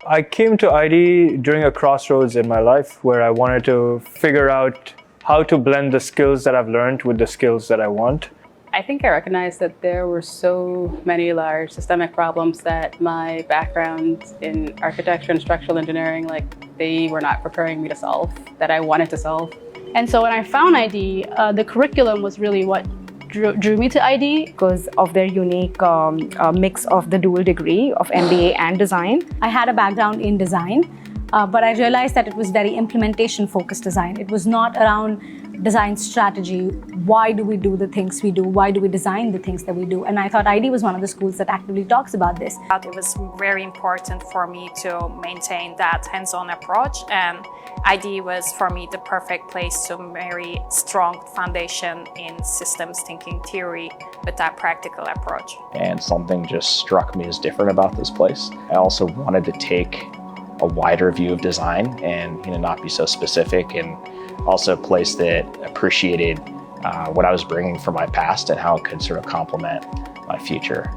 I came to ID during a crossroads in my life where I wanted to figure out how to blend the skills that I've learned with the skills that I want. I think I recognized that there were so many large systemic problems that my background in architecture and structural engineering, they were not preparing me to solve, that I wanted to solve. And so when I found ID, the curriculum was really what drew me to ID. Because of their unique mix of the dual degree of MBA and design. I had a background in design, but I realized that it was very implementation-focused design. It was not around design strategy. Why do we do the things we do? Why do we design the things that we do? And I thought ID was one of the schools that actively talks about this. It was very important for me to maintain that hands-on approach, and ID was for me the perfect place to marry strong foundation in systems thinking theory with that practical approach. And something just struck me as different about this place. I also wanted to take a wider view of design and not be so specific, and also a place that appreciated what I was bringing from my past and how it could sort of complement my future.